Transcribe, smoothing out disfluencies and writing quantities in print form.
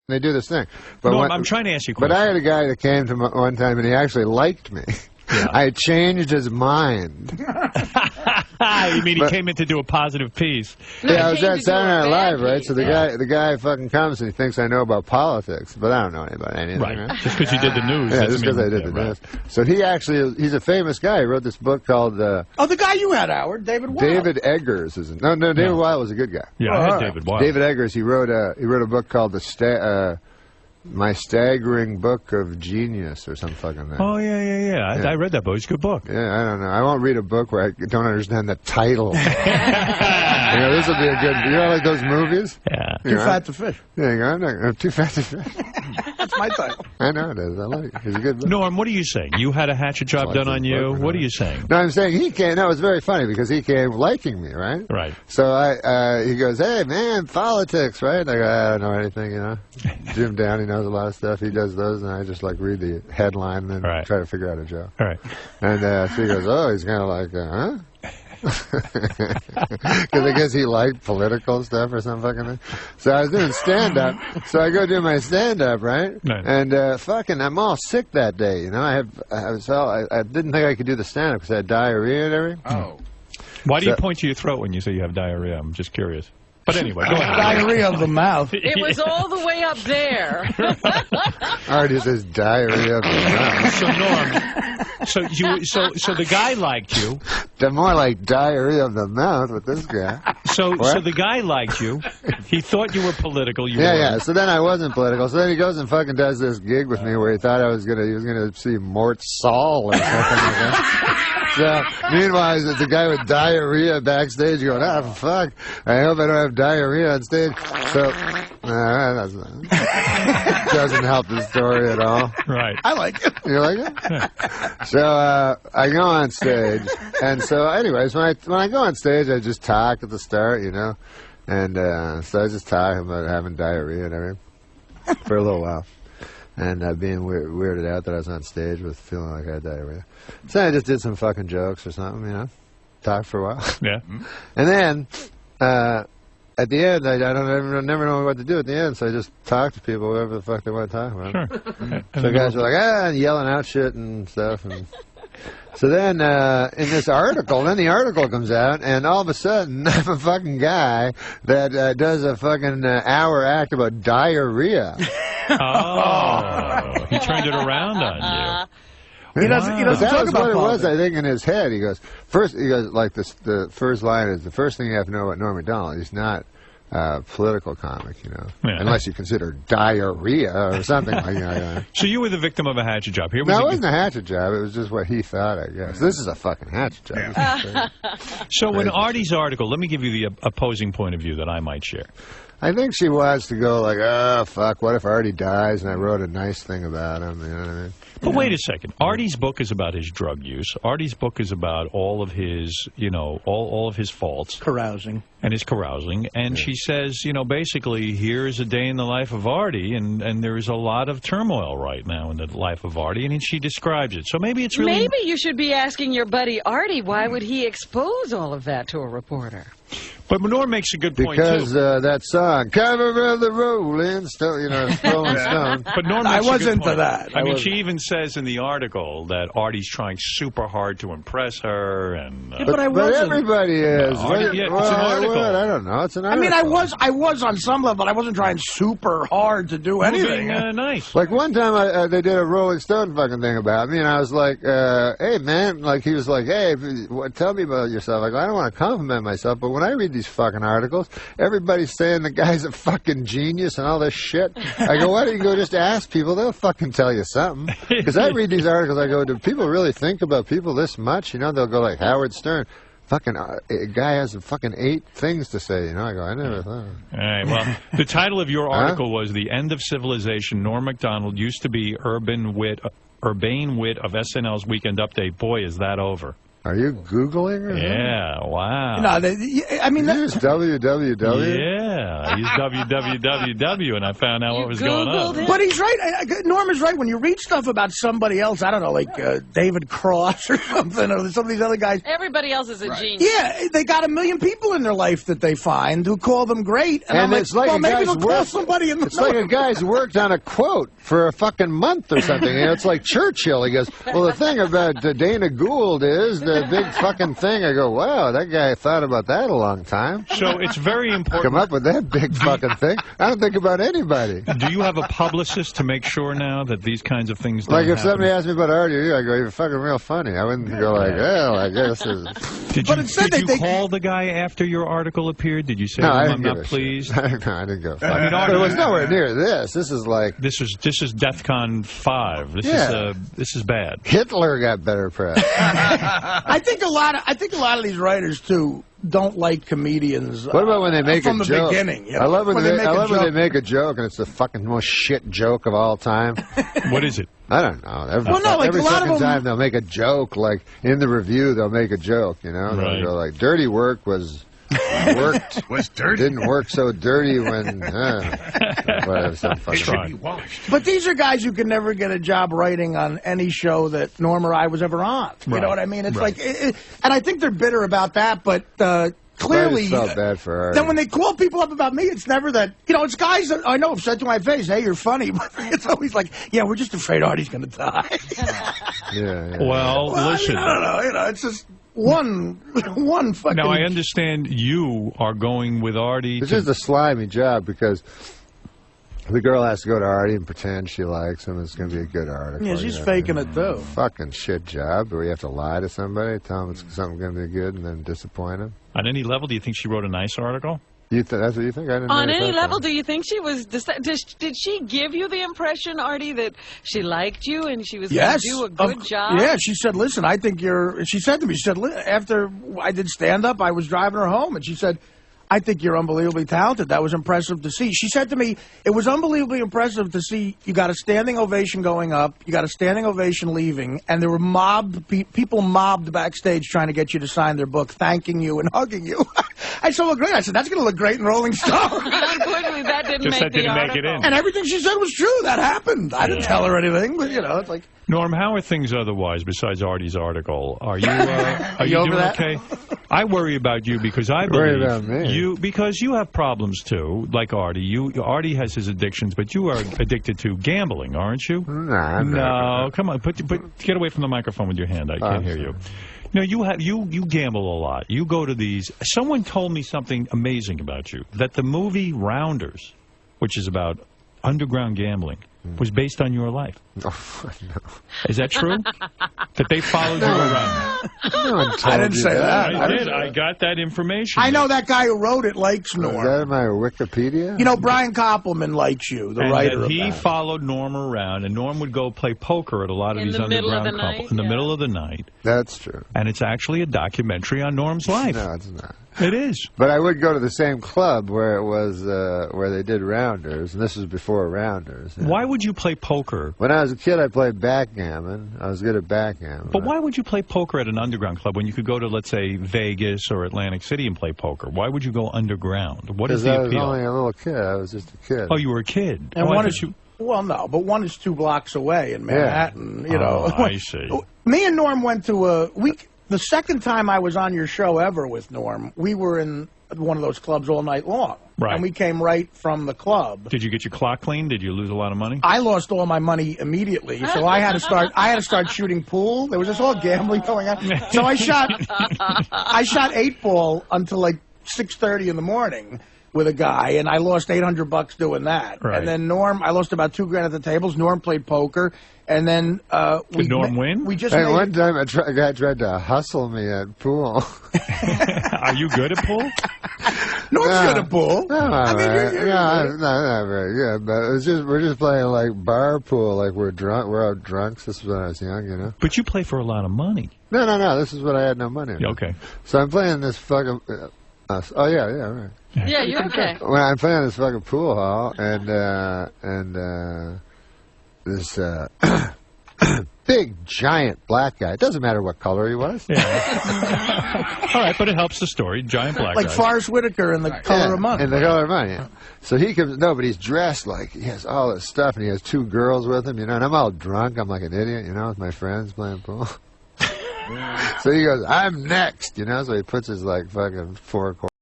they do this thing. But Norm, I'm trying to ask you a question. But I had a guy that came to me one time, and he actually liked me. Yeah. I changed his mind. You mean he came in to do a positive piece? Yeah, I was at Saturday Night Live, right? So the guy fucking comes and he thinks I know about politics, but I don't know anything. Right. Just because you did the news. Yeah, just because I did the news. So he's a famous guy. He wrote this book called... the guy you had, Howard, David Weil. David Eggers. David Weil was a good guy. Yeah, I had David Weil. David Eggers, he wrote a book called My Staggering Book of Genius or some fucking thing. Oh, yeah. I read that book. It's a good book. Yeah, I don't know. I won't read a book where I don't understand the title. This will be a good... You know, like those movies? Yeah. Too fat to fish. Yeah, I'm too fat to fish. That's my title. I know it is. I like it. It's a good book. Norm, what are you saying? You had a hatchet job done on you? What are you saying? No, I'm saying he came... No, it was very funny because he came liking me, right? Right. So he goes, hey, man, politics, right? I go, I don't know anything, you know. Jim Downey knows a lot of stuff. He does those, and I just, like, read the headline and then try to figure out a joke. All right. And so he goes, oh, he's kind of like, huh? Because I guess he liked political stuff or some fucking thing. So I was doing stand-up. So I go do my stand-up, right? And I'm all sick that day, you know. I didn't think I could do the stand-up because I had diarrhea and everything. Oh. Why do you point to your throat when you say you have diarrhea? I'm just curious. But anyway, go ahead. Diarrhea of the mouth. It was all the way up there. Artie says diarrhea of the mouth. So Norm, so the guy liked you. They're more like diarrhea of the mouth with this guy. So the guy liked you. He thought you were political. Yeah. So then I wasn't political. So then he goes and fucking does this gig with me where he thought he was gonna see Mort Saul or something like that. So, meanwhile, there's a guy with diarrhea backstage going, fuck, I hope I don't have diarrhea on stage. So, that doesn't help the story at all. Right. I like it. You like it? Yeah. So, I go on stage, and so, anyways, when I go on stage, I just talk at the start, you know, and so I just talk about having diarrhea and everything for a little while. And being weirded out that I was on stage with feeling like I had diarrhea. So I just did some fucking jokes or something, you know. Talked for a while. Yeah. And then, at the end, I never know what to do at the end, so I just talk to people, whatever the fuck they want to talk about. Sure. So guys are like, and yelling out shit and stuff. And so then, in this article, then the article comes out, and all of a sudden, I'm a fucking guy that does a fucking hour act about diarrhea. Oh, he turned it around on you. He doesn't talk about what it was, politics. I think, in his head. He goes, like this, the first line is, the first thing you have to know about Norm MacDonald, he's not a political comic, you know, unless you consider diarrhea or something like that. So you were the victim of a hatchet job. No, it wasn't a hatchet job. It was just what he thought, I guess. This is a fucking hatchet job. Yeah. So in Artie's article, let me give you the opposing point of view that I might share. I think she wants to go like, oh, fuck, what if Artie dies and I wrote a nice thing about him, you know what I mean? But wait a second. Artie's book is about his drug use. Artie's book is about all of his, you know, all of his faults. Carousing. And his carousing. And she says, you know, basically, here's a day in the life of Artie, and there is a lot of turmoil right now in the life of Artie, and she describes it. So maybe it's really... Maybe you should be asking your buddy Artie, why would he expose all of that to a reporter? But Norm makes a good point, because, too. Because that song, Come Around the Rolling Stone, you know, Rolling Stone. But Norm I makes a good wasn't point. into that. I mean, she even says in the article that Artie's trying super hard to impress her, and... Yeah, but I wasn't. But everybody is. No, it's an article. I don't know. It's an article. I mean, I was on some level, but I wasn't trying super hard to do anything. Nice. Like one time they did a Rolling Stone fucking thing about me, and I was like, hey, man, like he was like, hey, tell me about yourself. I go, I don't want to compliment myself, but when I read these fucking articles, everybody's saying the guy's a fucking genius and all this shit. I go, why don't you go just ask people? They'll fucking tell you something. Because I read these articles, I go, do people really think about people this much? You know, they'll go like Howard Stern. Fucking a guy has fucking 8 things to say, you know. I go, I never thought. All right, well, the title of your article was The End of Civilization. Norm MacDonald used to be urbane wit of SNL's Weekend Update. Boy, is that over. Are you Googling or Yeah, wow. No, I mean... Just www? Yeah. I used www, and I found out what was going Googled on. it? But he's right. Norm is right. When you read stuff about somebody else, I don't know, like David Cross or something, or some of these other guys. Everybody else is a genius. Yeah, they got a million people in their life that they find who call them great. And I'm it's like well, a maybe guy's they'll call somebody in the It's like a guy's worked on a quote for a fucking month or something. You know, it's like Churchill. He goes, well, the thing about Dana Gould is the big fucking thing. I go, wow, that guy thought about that a long time. So it's very important. Come up with that big fucking thing. I don't think about anybody. Do you have a publicist to make sure now that these kinds of things don't Like if happen? somebody asked me about Artie or you, I go, you're fucking real funny. I wouldn't go like, well, I guess. Did you call the guy after your article appeared? Did you say, No, I I'm didn't not pleased? No, I didn't go. I mean, but it was nowhere near this. This is like This is DEFCON 5. This is bad. Hitler got better press. I think a lot of these writers too don't like comedians. What about when they make from a the joke? beginning? You know, I love when they make make a joke and it's the fucking most shit joke of all time. What is it? I don't know. Every a lot of them, time they'll make a joke, like in the review, they'll make a joke. You know, Right. they'll go like, "Dirty work was dirty. Didn't work so dirty when whatever." Some fucking But these are guys who can never get a job writing on any show that Norm or I was ever on. You know what I mean? It's like, and I think they're bitter about that, but. Clearly, I just felt bad for Artie. then when they call people up about me, it's never that, it's guys that I know have said to my face, hey, you're funny, but it's always like, yeah, we're just afraid Artie's going to die. Yeah. Well, listen. I don't know, it's just one fucking... Now, I understand you are going with Artie. It's just a slimy job because the girl has to go to Artie and pretend she likes him. It's going to be a good article. Yeah, she's faking it, too. Fucking shit job where you have to lie to somebody, tell them it's something going to be good, and then disappoint them. On any level, do you think she wrote a nice article? That's what you think? I didn't On know any that level, part. do you think she was... Did she give you the impression, Artie, that she liked you and she was going to do a good job? Yeah, she said, listen, I think she said to me, she said, after I did stand-up, I was driving her home, and she said, I think you're unbelievably talented. That was impressive to see. She said to me, it was unbelievably impressive to see you got a standing ovation going up, you got a standing ovation leaving, and there were people mobbed backstage trying to get you to sign their book, thanking you and hugging you. I said, well, great. I said, that's going to look great in Rolling Stone. Unfortunately, that didn't Just make that didn't make it in. And everything she said was true. That happened. I didn't tell her anything, but, it's like... Norm, how are things otherwise besides Artie's article? Are you you over doing that? okay? I worry about you because I Worry believe about me. because you have problems too, like Artie. Artie has his addictions, but you are addicted to gambling, aren't you? Nah, I'm No, not. come on, get away from the microphone with your hand. I can't hear you. No, you gamble a lot. You go to these. Someone told me something amazing about you, that the movie Rounders, which is about underground gambling, was based on your life. Oh, no. Is that true? That they followed you around? No one told I didn't you say that. I did. I got that information. I know that guy who wrote it likes Is Norm. that in my Wikipedia? Brian Koppelman likes you, the and writer that of he that. followed Norm around, and Norm would go play poker at a lot of In these the middle of underground the couples night, in the yeah. middle of the night. That's true. And it's actually a documentary on Norm's life. No, it's not. It is. But I would go to the same club where it was where they did Rounders, and this was before Rounders. Yeah. Why would you play poker? When I was a kid, I played backgammon. I was good at backgammon. But why would you play poker at an underground club when you could go to, let's say, Vegas or Atlantic City and play poker? Why would you go underground? What is Because the I was appeal? only a little kid. I was just a kid. Oh, you were a kid. And I one thought is, well, no, but one is 2 blocks away in Manhattan, you know. Oh, I see. Me and Norm went to the second time I was on your show ever with Norm, we were in one of those clubs all night long. Right. And we came right from the club. Did you get your clock cleaned? Did you lose a lot of money? I lost all my money immediately, so I had to start shooting pool. There was this all gambling going on. So I shot 8-ball until like 6:30 in the morning with a guy, and I lost $800 doing that. Right. And then Norm, I lost about $2,000 at the tables. Norm played poker, and then Did Norm win? We just Hey, made, one time a guy tried to hustle me at pool. Are you good at pool? Norm's No. good at pool. No, I mean, no, not very good. But we're just playing like bar pool, like we're drunk. We're all drunks. This was when I was young, you know. But you play for a lot of money. No. This is when I had no money. Yeah, okay. So I'm playing this fucking. Right. Yeah, you're okay. When I'm playing this fucking pool hall, and this big, giant black guy. It doesn't matter what color he was. Yeah. All right, but it helps the story. Giant black like guy. Forrest Whitaker in The Color of Money. In The Color of Money, yeah. So he comes, no, but he's dressed like, he has all this stuff, and he has 2 girls with him, you know, and I'm all drunk. I'm like an idiot, you know, with my friends playing pool. So he goes, I'm next, you know, so he puts his, like, fucking 4